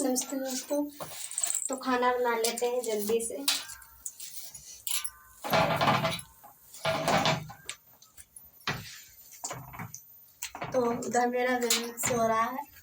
नमस्ते दोस्तों। तो खाना बना लेते हैं जल्दी से। तो उधर मेरा गणेश सो रहा है।